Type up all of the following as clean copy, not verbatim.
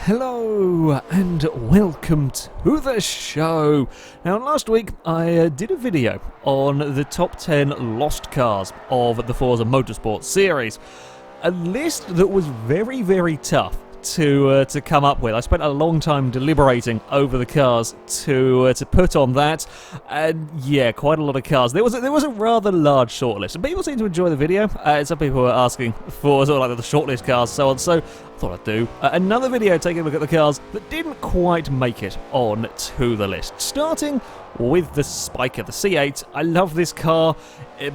Hello and welcome to the show. Now last week I did a video on the top 10 lost cars of the Forza Motorsport series. A list that was very tough to come up with. I spent a long time deliberating over the cars to put on that, and yeah, quite a lot of cars. There was a rather large shortlist, and people seem to enjoy the video. Some people were asking for sort of like the shortlist cars, so on. So I thought I'd do another video taking a look at the cars that didn't quite make it on to the list. Starting with the Spiker, the C8. I love this car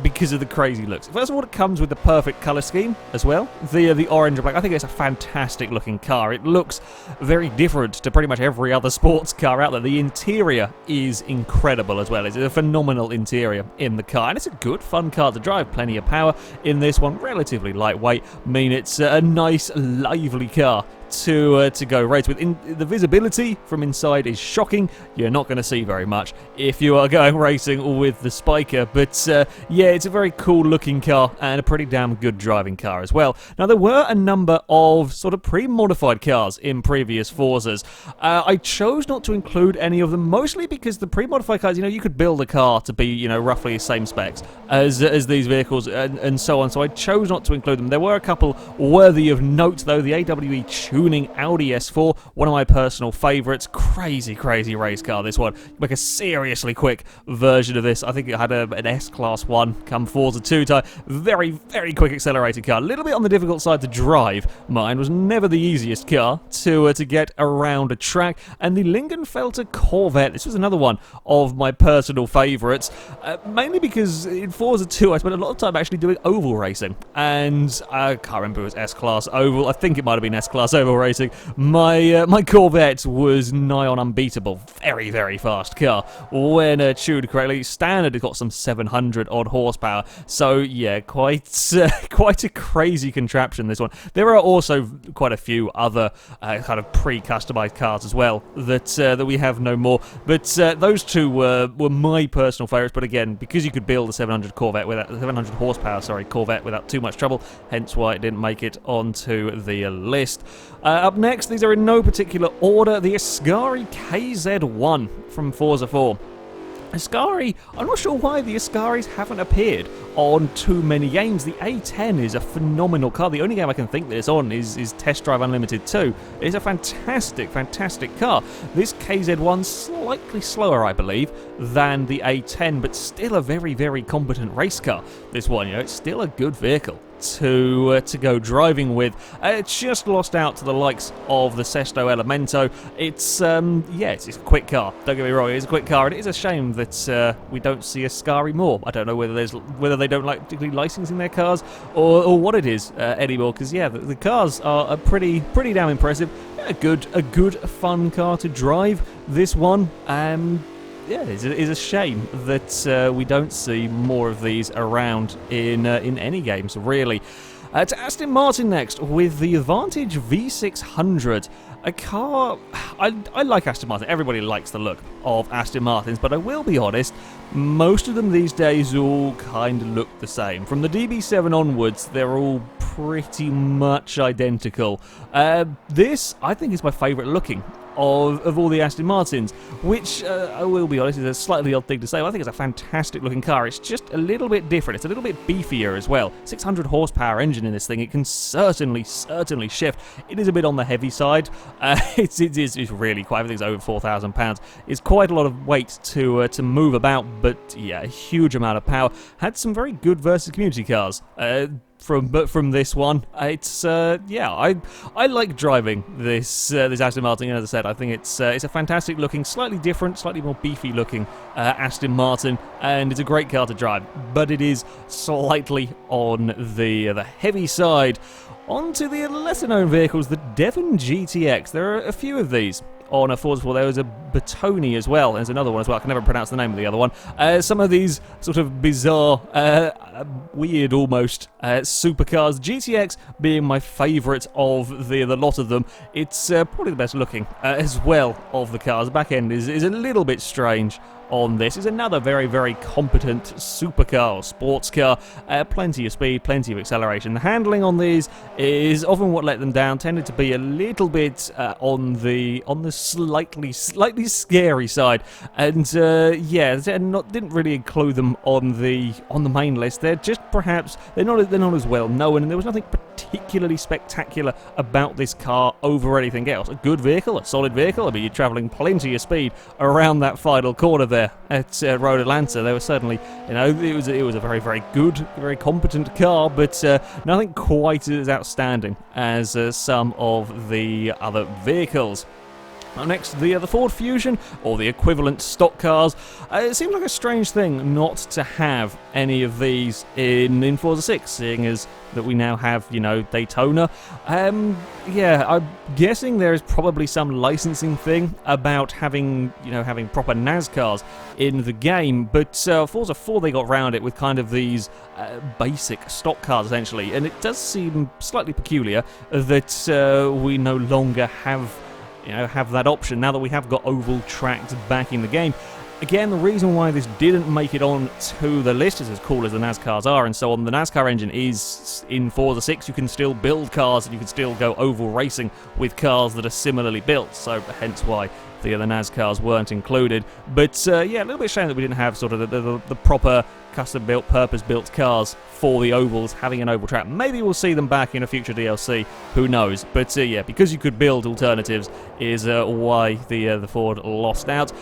because of the crazy looks. First of all, it comes with the perfect colour scheme as well. The orange and black. I think it's a fantastic looking car. It looks very different to pretty much every other sports car out there. The interior is incredible as well. It's a phenomenal interior in the car, and it's a good, fun car to drive. Plenty of power in this one. Relatively lightweight. I mean, it's a nice, lively car to go race with. The visibility from inside is shocking. You're not going to see very much if you are going racing with the Spiker, but yeah, it's a very cool looking car and a pretty damn good driving car as well. Now, there were a number of sort of pre-modified cars in previous Forzas. I chose not to include any of them, mostly because the pre-modified cars, you could build a car to be, roughly the same specs as these vehicles and so on, so I chose not to include them. There were a couple worthy of note, though. The AWE tuning Audi S4, one of my personal favourites. Crazy race car, this one. Make a seriously quick version of this. I think it had an S-Class 1 come Forza 2 type. Very quick accelerated car. A little bit on the difficult side to drive. Mine was never the easiest car to get around a track. And the Lingenfelter Corvette. This was another one of my personal favourites. Mainly because in Forza 2 I spent a lot of time actually doing oval racing. And I can't remember if it was S-Class oval. I think it might have been S-Class oval racing. My Corvette was nigh on unbeatable. Very fast car. When tuned correctly, standard, it's got some 700 odd horsepower. So yeah, quite a crazy contraption, this one. There are also quite a few other kind of pre-customized cars as well that we have no more. But those two were my personal favorites. But again, because you could build a 700 horsepower Corvette without too much trouble, hence why it didn't make it onto the list. Up next, these are in no particular order, the Ascari KS1 from Forza 4. Ascari, I'm not sure why the Ascaris haven't appeared on too many games. The A10 is a phenomenal car. The only game I can think that it's on is Test Drive Unlimited 2. It's a fantastic car. This KZ1's slightly slower, I believe, than the A10, but still a very competent race car. This one, it's still a good vehicle to go driving with. It's just lost out to the likes of the Sesto Elemento. It's a quick car. Don't get me wrong, it is a quick car, and it is a shame that we don't see Ascari more. I don't know whether they don't like particularly licensing their cars or what it is anymore. Because yeah, the cars are pretty damn impressive. A good fun car to drive. This one. Yeah, it's a shame that we don't see more of these around in any games, really. To Aston Martin next, with the Vantage V600. A car... I like Aston Martin. Everybody likes the look of Aston Martins, but I will be honest, most of them these days all kind of look the same. From the DB7 onwards, they're all pretty much identical. This, I think, is my favourite looking of all the Aston Martins, which, I will be honest, is a slightly odd thing to say. I think it's a fantastic looking car. It's just a little bit different. It's a little bit beefier as well. 600 horsepower engine in this thing. It can certainly shift. It is a bit on the heavy side. It's really quite, I think it's over 4,000 pounds. It's quite a lot of weight to move about, but yeah, a huge amount of power. Had some very good versus community cars. From this one, it's I like driving this Aston Martin. And as I said, I think it's a fantastic looking, slightly different, slightly more beefy looking Aston Martin, and it's a great car to drive. But it is slightly on the heavy side. On to the lesser known vehicles, the Devon GTX. There are a few of these on a Forza 4. There was a Bertoni as well. There's another one as well. I can never pronounce the name of the other one. Some of these sort of bizarre, weird almost supercars. GTX being my favourite of the lot of them. It's probably the best looking as well of the cars. The back end is a little bit strange on this. Is another very, very competent supercar or sports car. Plenty of speed, plenty of acceleration. The handling on these is often what let them down. Tended to be a little bit on the slightly scary side, and yeah, didn't really include them on the main list. They're just perhaps they're not as well known, and there was nothing particularly spectacular about this car over anything else. A good vehicle, a solid vehicle. I mean, you're travelling plenty of speed around that final corner there at Road Atlanta. There was certainly, you know, it was a very, very good, very competent car, but nothing quite as outstanding as some of the other vehicles. Now next, the Ford Fusion, or the equivalent stock cars. It seems like a strange thing not to have any of these in Forza 6, seeing as that we now have, you know, Daytona. Yeah, I'm guessing there is probably some licensing thing about having proper NASCARs in the game, but Forza 4, they got around it with kind of these basic stock cars, essentially, and it does seem slightly peculiar that we no longer have that option now that we have got oval tracks back in the game. Again, the reason why this didn't make it on to the list is as cool as the NASCARs are and so on. The NASCAR engine is in Forza 6. You can still build cars and you can still go oval racing with cars that are similarly built, so hence why the other NASCARs weren't included. But yeah, a little bit shame that we didn't have sort of the proper custom-built, purpose-built cars for the ovals, having an oval track. Maybe we'll see them back in a future DLC, who knows. But yeah, because you could build alternatives is why the Ford lost out.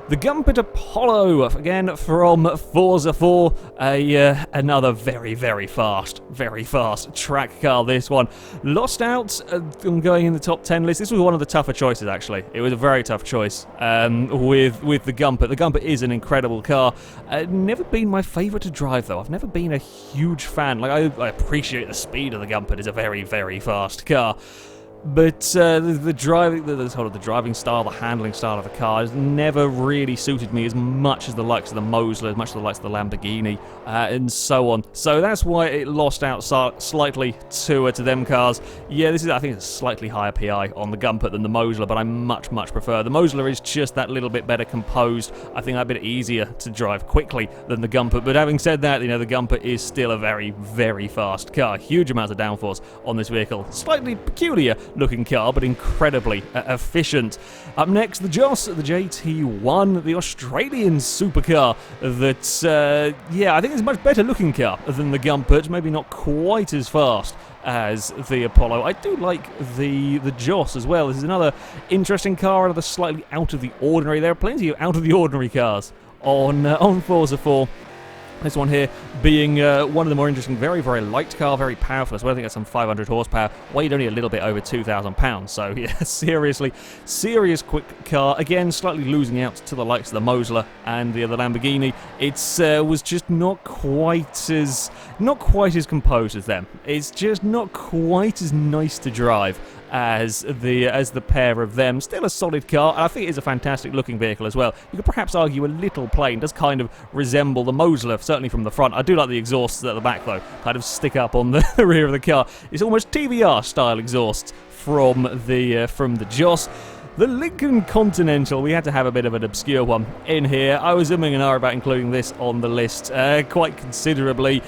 The Gumpert Apollo, again from Forza 4, another very, very fast track car, this one. Lost out on going in the top 10 list. This was one of the tougher choices, actually. It was a very tough choice with the Gumpert. The Gumpert is an incredible car. Never been my favourite to drive, though. I've never been a huge fan. Like, I appreciate the speed of the Gumpert. It's a very, very fast car. But the driving style, the handling style of the car has never really suited me as much as the likes of the Mosler, as much as the likes of the Lamborghini, and so on. So that's why it lost out slightly to them cars. Yeah, I think it's a slightly higher PI on the Gumpert than the Mosler, but I much, much prefer. The Mosler is just that little bit better composed. I think that bit easier to drive quickly than the Gumpert. But having said that, you know, the Gumpert is still a very, very fast car. Huge amounts of downforce on this vehicle. Slightly peculiar looking car, but incredibly efficient. Up next, the Joss, the JT1, the Australian supercar that, yeah, I think is a much better looking car than the Gumpert, maybe not quite as fast as the Apollo. I do like the Joss as well. This is another interesting car, another slightly out of the ordinary. There are plenty of out of the ordinary cars on Forza 4. This one here being one of the more interesting, very, very light car, very powerful as well. I think it's some 500 horsepower, weighed only a little bit over 2,000 pounds. So yeah, serious quick car. Again, slightly losing out to the likes of the Mosler and the other Lamborghini. It's was just not quite as composed as them. It's just not quite as nice to drive as the pair of them. Still a solid car, and I think it is a fantastic looking vehicle as well. You could perhaps argue a little plain, does kind of resemble the Mosler, certainly from the front. I do like the exhausts at the back though, kind of stick up on the rear of the car. It's almost TVR style exhausts from the Joss. The Lincoln Continental, we had to have a bit of an obscure one in here. I was umming and ahhing about including this on the list quite considerably.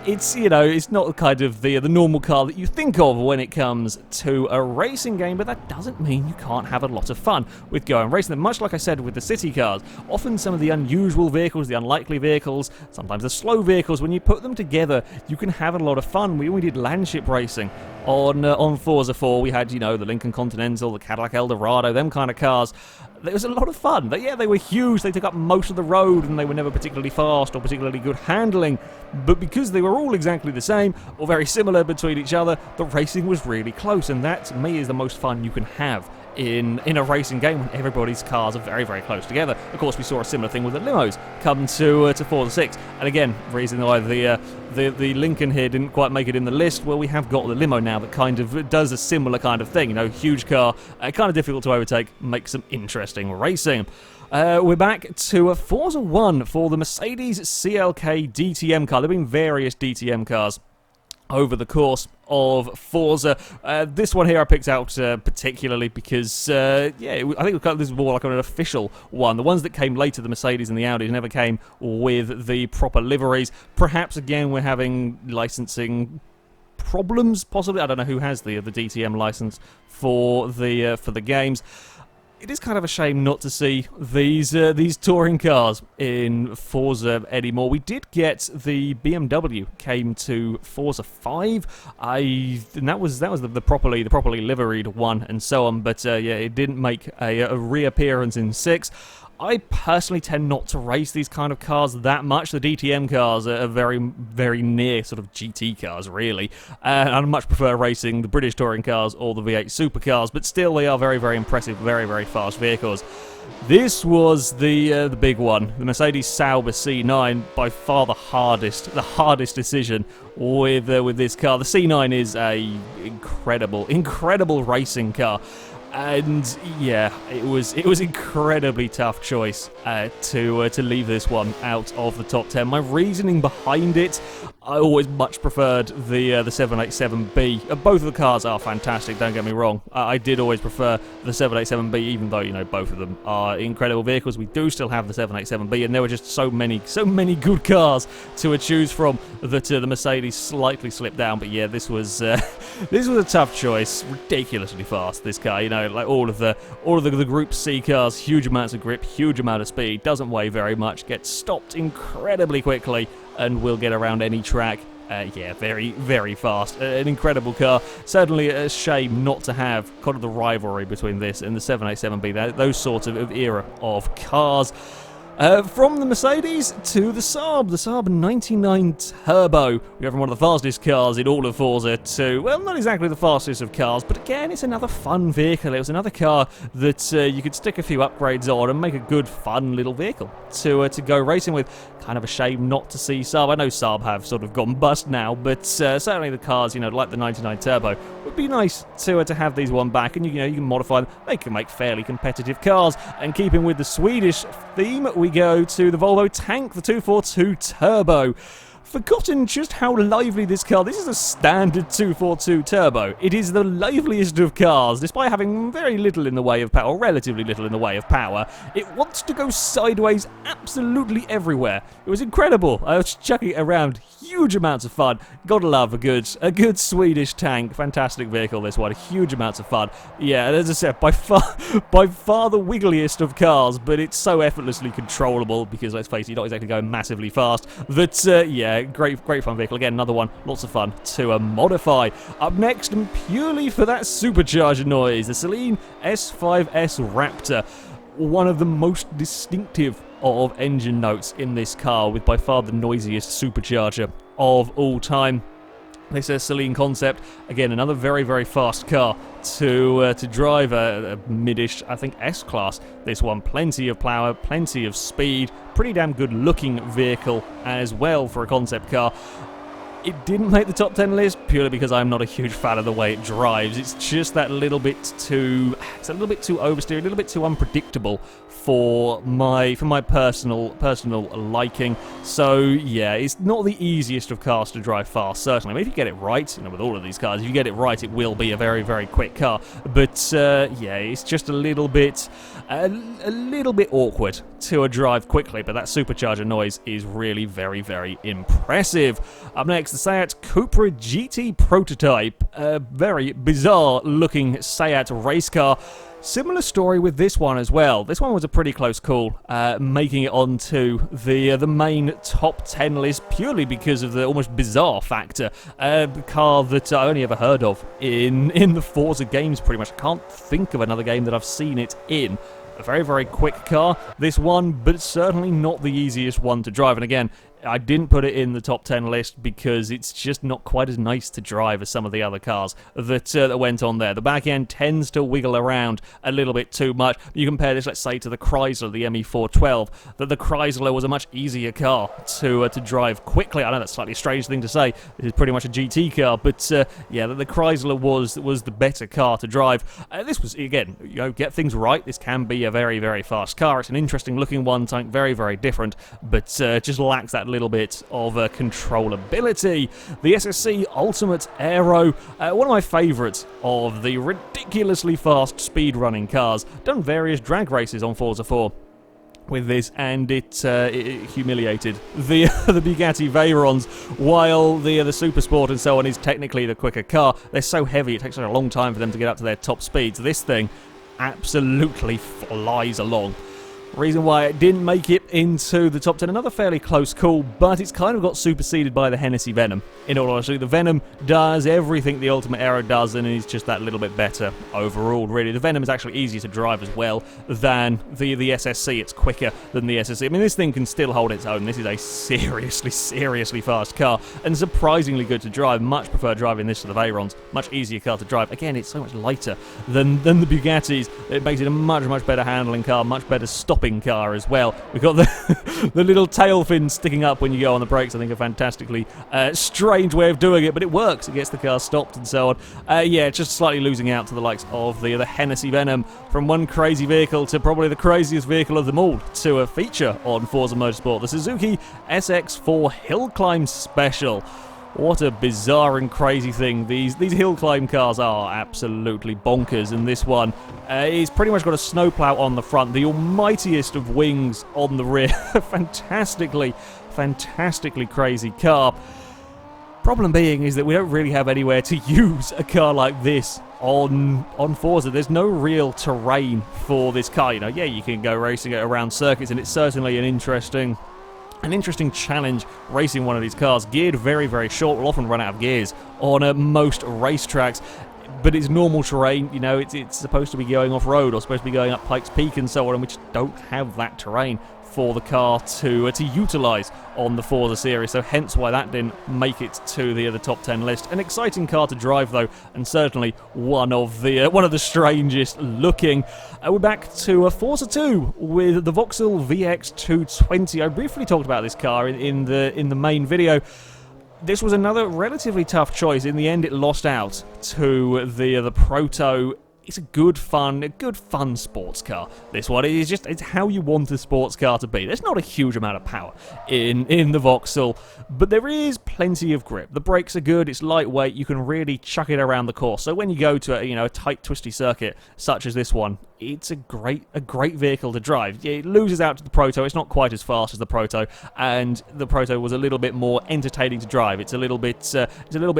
It's, you know, it's not kind of the normal car that you think of when it comes to a racing game, but that doesn't mean you can't have a lot of fun with going racing them. Much like I said with the city cars, often some of the unusual vehicles, the unlikely vehicles, sometimes the slow vehicles, when you put them together, you can have a lot of fun. We did landship racing on Forza 4. We had, you know, the Lincoln Continental, the Cadillac Eldorado, them kind of cars. It was a lot of fun. They were huge, they took up most of the road, and they were never particularly fast or particularly good handling. But because they were all exactly the same, or very similar between each other, the racing was really close, and that, to me, is the most fun you can have in a racing game when everybody's cars are very, very close together. Of course, we saw a similar thing with the limos come to Forza 6. And again, reason why the Lincoln here didn't quite make it in the list, well, we have got the limo now that kind of does a similar kind of thing. You know, huge car, kind of difficult to overtake, makes some interesting racing. We're back to Forza 1 for the Mercedes CLK DTM car. There have been various DTM cars over the course of Forza. This one here I picked out particularly because, I think this is more like an official one. The ones that came later, the Mercedes and the Audi, never came with the proper liveries. Perhaps, again, we're having licensing problems, possibly. I don't know who has the DTM license for the games. It is kind of a shame not to see these touring cars in Forza anymore. We did get the BMW came to Forza 5, and that was the properly liveried one and so on. But it didn't make a reappearance in 6. I personally tend not to race these kind of cars that much. The DTM cars are very, very near sort of GT cars, really. And I much prefer racing the British touring cars or the V8 supercars, but still they are very, very impressive, very, very fast vehicles. This was the big one, the Mercedes Saab C9, by far the hardest decision with this car. The C9 is a incredible racing car. And yeah, it was incredibly tough choice to leave this one out of the top 10. My reasoning behind it, I always much preferred the 787B. Both of the cars are fantastic, don't get me wrong. I did always prefer the 787B, even though both of them are incredible vehicles. We do still have the 787B, and there were just so many good cars to choose from that the Mercedes slightly slipped down. But yeah, this was a tough choice. Ridiculously fast, this car. Like all of the Group C cars, huge amounts of grip, huge amount of speed, doesn't weigh very much, gets stopped incredibly quickly, and will get around any track. Very, very fast. An incredible car. Certainly a shame not to have kind of the rivalry between this and the 787B, those sorts of era of cars. From the Mercedes to the Saab 99 Turbo. We have one of the fastest cars in all of Forza to, well, not exactly the fastest of cars, but again, it's another fun vehicle. It was another car that you could stick a few upgrades on and make a good, fun little vehicle to go racing with. Kind of a shame not to see Saab. I know Saab have sort of gone bust now, but certainly the cars, like the 99 Turbo, would be nice to have these one back, and you can modify them. They can make fairly competitive cars. And keeping with the Swedish theme, we go to the Volvo Tank, the 242 Turbo. Forgotten just how lively this car. This is a standard 242 Turbo. It is the liveliest of cars, despite having very little in the way of power, relatively little in the way of power. It wants to go sideways absolutely everywhere. It was incredible. I was chucking it around. Huge amounts of fun. Gotta love a good Swedish tank. Fantastic vehicle, this one. Huge amounts of fun. Yeah, as I said, by far the wiggliest of cars, but it's so effortlessly controllable because, let's face it, you're not exactly going massively fast. That, great fun vehicle. Again, another one, lots of fun to modify. Up next, and purely for that supercharger noise, the Celine S5S Raptor. One of the most distinctive of engine notes in this car, with by far the noisiest supercharger of all time. This is a Celine concept. Again, another very, very fast car to drive, a mid-ish, I think, S-Class. This one, plenty of power, plenty of speed, pretty damn good-looking vehicle as well for a concept car. It didn't make the top 10 list purely because I'm not a huge fan of the way it drives. It's just that little bit too oversteer, a little bit too unpredictable for my personal liking. So yeah, it's not the easiest of cars to drive fast, certainly. I mean, if you get it right, with all of these cars, if you get it right, it will be a very, very quick car. But it's just a little bit awkward to drive quickly. But that supercharger noise is really very, very impressive. Up next, the Seat Cupra GT Prototype, a very bizarre looking Seat race car. Similar story with this one as well. This one was a pretty close call, making it onto the main top 10 list purely because of the almost bizarre factor. A car that I only ever heard of in the Forza games, pretty much. I can't think of another game that I've seen it in. A very, very quick car, this one, but certainly not the easiest one to drive. And again, I didn't put it in the top 10 list because it's just not quite as nice to drive as some of the other cars that went on there. The back end tends to wiggle around a little bit too much. You compare this, let's say, to the Chrysler, the ME412, that the Chrysler was a much easier car to drive quickly. I know that's a slightly strange thing to say. This is pretty much a GT car, but the Chrysler was the better car to drive. This was, again, get things right. This can be a very, very fast car. It's an interesting looking one, something very, very different, but just lacks that little bit of controllability. The SSC Ultimate Aero, one of my favourites of the ridiculously fast speedrunning cars. Done various drag races on Forza 4 with this, and it humiliated the the Bugatti Veyrons, while the Super Sport and so on is technically the quicker car. They're so heavy, it takes such a long time for them to get up to their top speeds. This thing absolutely flies along. Reason why it didn't make it into the top 10, another fairly close call, but it's kind of got superseded by the Hennessy Venom. In all honesty, the Venom does everything the Ultimate Aero does, and is just that little bit better overall, really. The Venom is actually easier to drive as well than the SSC. It's quicker than the SSC. I mean, this thing can still hold its own. This is a seriously fast car, and surprisingly good to drive. Much prefer driving this to the Veyrons. Much easier car to drive. Again, it's so much lighter than the Bugattis. It makes it a much better handling car, much better stopping car as well. We've got the little tail fin sticking up when you go on the brakes. I think a fantastically strange way of doing it, but it works. It gets the car stopped and so on. Yeah, just slightly losing out to the likes of the Hennessy Venom, from one crazy vehicle to probably the craziest vehicle of them all to a feature on Forza Motorsport, the Suzuki SX4 Hillclimb Special. What a bizarre and crazy thing. These hill climb cars are absolutely bonkers, and this one is pretty much got a snowplow on the front, the almightiest of wings on the rear. fantastically crazy car. Problem being is that we don't really have anywhere to use a car like this on Forza. There's no real terrain for this car. You know, yeah, you can go racing it around circuits, and it's certainly an interesting challenge racing one of these cars. Geared very short, will often run out of gears on most racetracks, but it's normal terrain. You know, it's supposed to be going off-road or supposed to be going up Pikes Peak and so on, and we just don't have that terrain for the car to utilise on the Forza series, so hence why that didn't make it to the top 10 list. An exciting car to drive though, and certainly one of the strangest looking. We're back to Forza 2 with the Voxel VX220. I briefly talked about this car in the main video. This was another relatively tough choice. In the end, it lost out to the Proto. It's a good fun sports car. This one it's how you want a sports car to be. There's not a huge amount of power in the Voxel, but there is plenty of grip. The brakes are good. It's lightweight. You can really chuck it around the course. So when you go to a tight, twisty circuit such as this one, it's a great vehicle to drive. It loses out to the Proto. It's not quite as fast as the Proto, and the Proto was a little bit more entertaining to drive. It's a little bit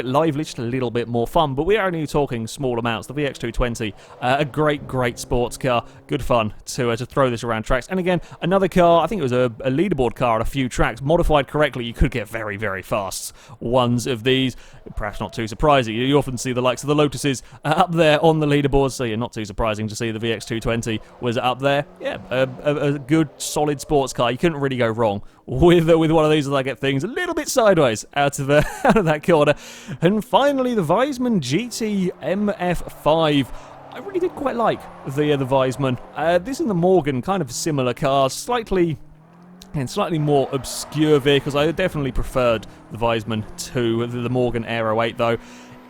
lively, just a little bit more fun. But we are only talking small amounts. The VX220, a great sports car. Good fun to throw this around tracks. And again, another car. I think it was a leaderboard car on a few tracks. Modified correctly, you could get very fast ones of these. Perhaps not too surprising. You often see the likes of the Lotuses up there on the leaderboard, so you're not too surprising to see the VX220 was up there. Yeah, a good, solid sports car. You couldn't really go wrong with one of these as I get things a little bit sideways out of that corner. And finally, the Weissman GT MF5. I really did quite like the Weissman. This and the Morgan, kind of similar cars, slightly more obscure vehicles. I definitely preferred the Weissman to the Morgan Aero 8, though.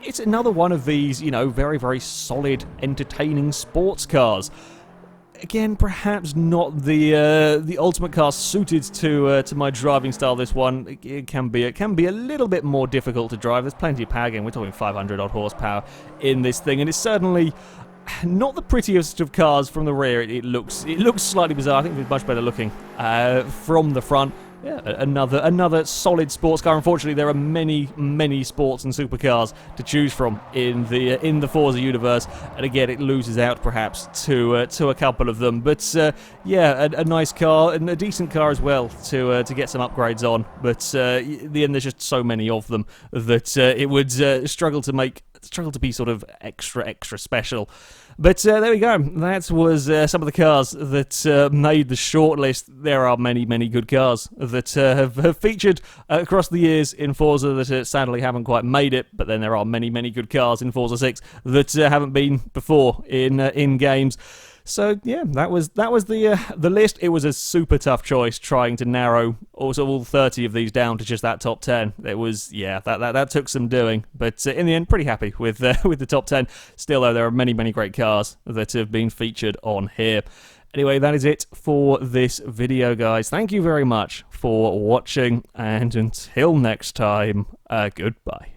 It's another one of these, very solid, entertaining sports cars. Again, perhaps not the ultimate car suited to my driving style. This one it can be a little bit more difficult to drive. There's plenty of power. Again, we're talking 500 odd horsepower in this thing, and it's certainly not the prettiest of cars from the rear. It looks slightly bizarre. I think it's much better looking from the front. Yeah, another solid sports car. Unfortunately, there are many sports and supercars to choose from in the Forza universe, and again, it loses out perhaps to a couple of them. But yeah, a nice car and a decent car as well to get some upgrades on. But in the end, there's just so many of them that it would struggle to be sort of extra special. But there we go. That was some of the cars that made the shortlist. There are many good cars that have featured across the years in Forza that sadly haven't quite made it. But then there are many good cars in Forza 6 that haven't been before in games. So yeah, that was the list. It was a super tough choice trying to narrow also all 30 of these down to just that top 10. It was that took some doing, but in the end, pretty happy with the top 10. Still though, there are many great cars that have been featured on here. Anyway, that is it for this video, guys. Thank you very much for watching, and until next time, goodbye.